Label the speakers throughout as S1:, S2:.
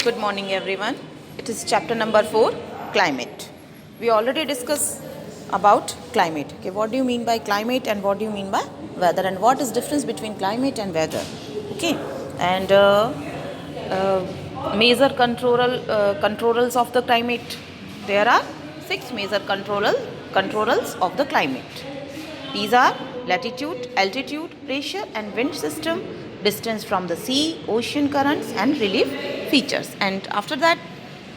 S1: Good morning everyone. It is chapter number 4, climate. We already discussed about climate. Okay, what do you mean by climate and what do you mean by weather, and what is difference between climate and weather? Okay, and major controls of the climate. There are 6 major controls of the climate. These are latitude, altitude, pressure and wind system, distance from the sea, ocean currents and relief features. And after that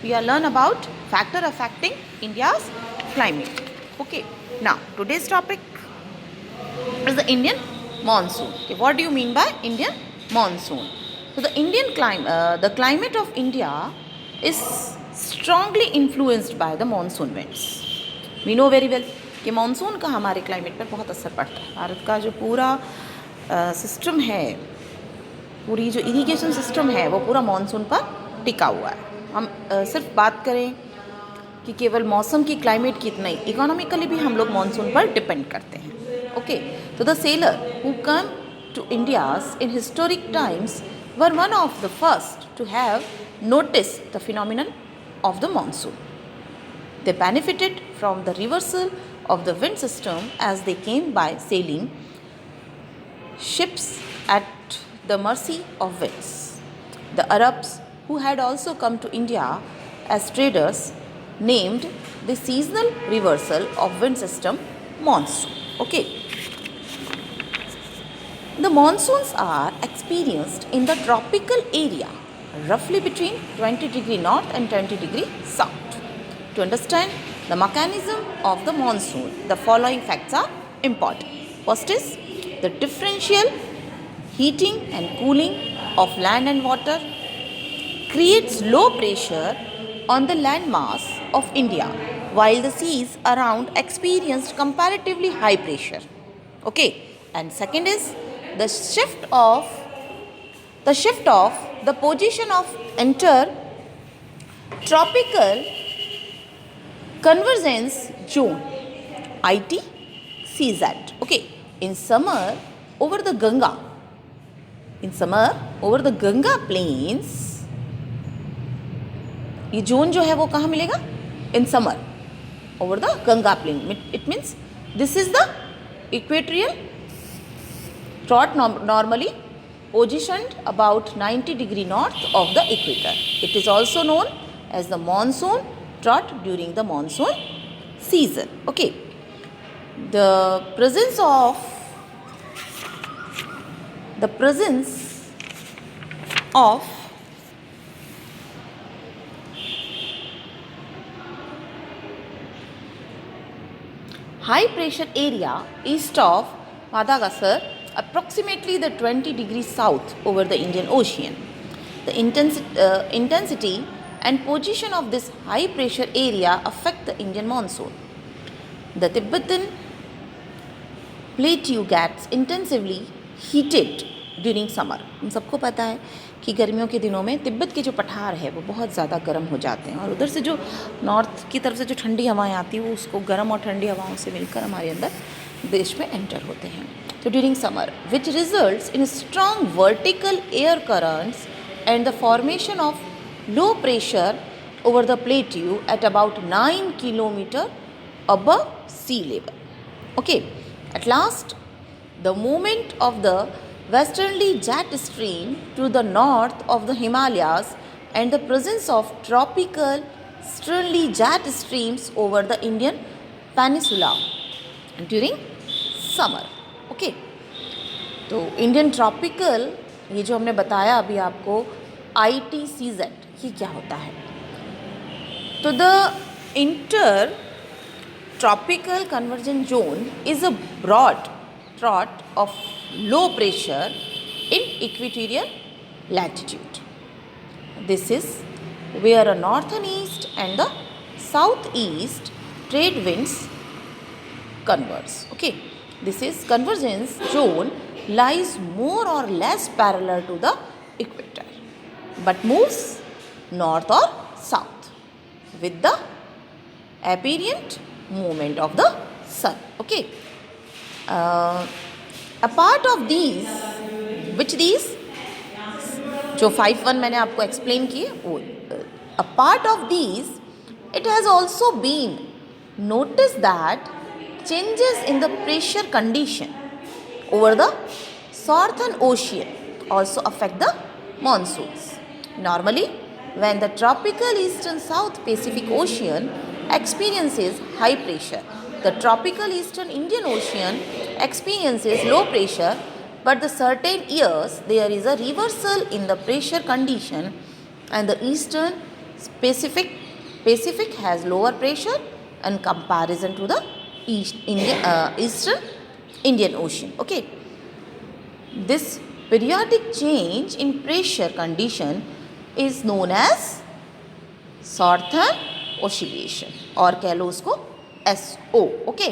S1: we are learn about factor affecting India's climate. Okay, now today's topic is the Indian monsoon. Okay, what do you mean by Indian monsoon? So the climate of India is strongly influenced by the monsoon winds. We know very well कि monsoon का हमारे climate पर बहुत असर पड़ता है. भारत का जो पूरा सिस्टम है, पूरी जो इरिगेशन सिस्टम है वो पूरा मानसून पर टिका हुआ है. हम सिर्फ बात करें कि केवल मौसम की क्लाइमेट की नहीं, इकोनॉमिकली भी हम लोग मानसून पर डिपेंड करते हैं. ओके, तो the sailor who came to India's in historic times were one of the first to have notice the phenomenon of the monsoon. They benefited from the reversal of the wind system as they came by sailing ships at the mercy of winds. The Arabs, who had also come to India as traders, named the seasonal reversal of wind system monsoon. Okay. The monsoons are experienced in the tropical area roughly between 20 degree north and 20 degree south. To understand the mechanism of the monsoon, the following facts are important. First is the differential heating and cooling of land and water creates low pressure on the land mass of India, while the seas around experienced comparatively high pressure. Okay, and second is the shift of the position of intertropical convergence zone ITCZ. Okay, in summer over the Ganga plains, ये zone जो है वो कहाँ मिलेगा? In summer over the Ganga plain. It means this is the equatorial trough normally positioned about 90 degree north of the equator. It is also known as the monsoon trough during the monsoon season. Okay, the presence of high pressure area east of Madagascar, approximately the 20 degrees south over the Indian Ocean. The intensity and position of this high pressure area affect the Indian monsoon. The Tibetan plateau gets intensively heated during summer. हम सबको पता है कि गर्मियों के दिनों में तिब्बत के जो पठार है वो बहुत ज़्यादा गर्म हो जाते हैं, और उधर से जो नॉर्थ की तरफ से जो ठंडी हवाएं आती हैं वो उसको गर्म और ठंडी हवाओं से मिलकर हमारे अंदर देश में एंटर होते हैं. So during summer, which results in strong vertical air currents and the formation of low pressure over the plateau at about 9 km above sea level. Okay, at last, the movement of the westerly jet stream to the north of the Himalayas and the presence of tropical easterly jet streams over the Indian peninsula during summer. Okay, तो Indian tropical, ये जो हमने बताया अभी आपको ITCZ, ये क्या होता है? तो the inter tropical convergence zone is a broad trough of low pressure in equatorial latitude. This is where a northern east and the south east trade winds converge. Okay, this is convergence zone lies more or less parallel to the equator but moves north or south with the apparent movement of the sun. Okay, a part of these जो 5-1 मैंने आपको explain किए वो a part of these it has also been notice that changes in the pressure condition over the southern ocean also affect the monsoons. Normally, when the tropical eastern South Pacific Ocean experiences high pressure, the tropical eastern Indian Ocean experiences low pressure, but the certain years there is a reversal in the pressure condition and the eastern Pacific has lower pressure in comparison to the eastern Indian Ocean. Okay, this periodic change in pressure condition is known as southern oscillation और कह लो उसको SO. Okay,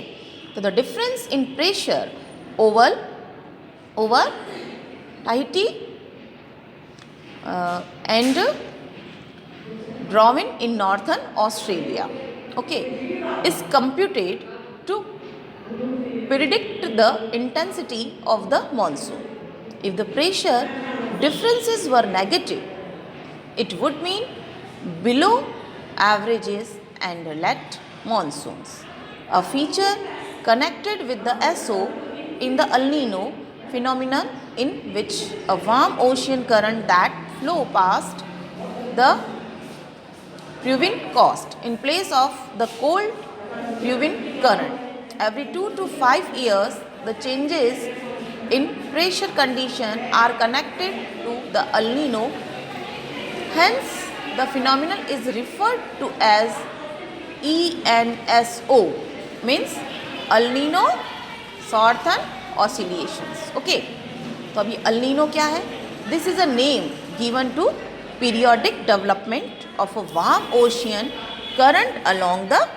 S1: so the difference in pressure over Tahiti and Darwin in northern Australia, okay, is computed to predict the intensity of the monsoon. If the pressure differences were negative, it would mean below averages and late monsoons. A feature connected with the SO in the El Nino phenomenon, in which a warm ocean current that flow past the Peruvian coast in place of the cold Peruvian current. Every 2 to 5 years, the changes in pressure condition are connected to the El Nino. Hence, the phenomenon is referred to as ENSO, means El Nino Southern Oscillations. Okay, तो अभी El Nino क्या है? This is a name given to periodic development of a warm ocean current along the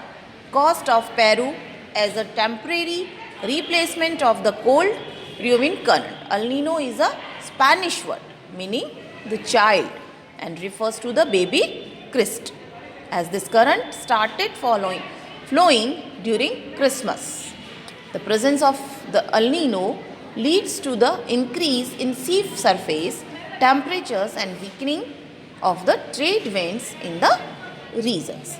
S1: coast of Peru as a temporary replacement of the cold Peruvian current. El Nino is a Spanish word meaning the child and refers to the baby Christ, as this current started flowing during Christmas. The presence of the El Nino leads to the increase in sea surface temperatures and weakening of the trade winds in the regions.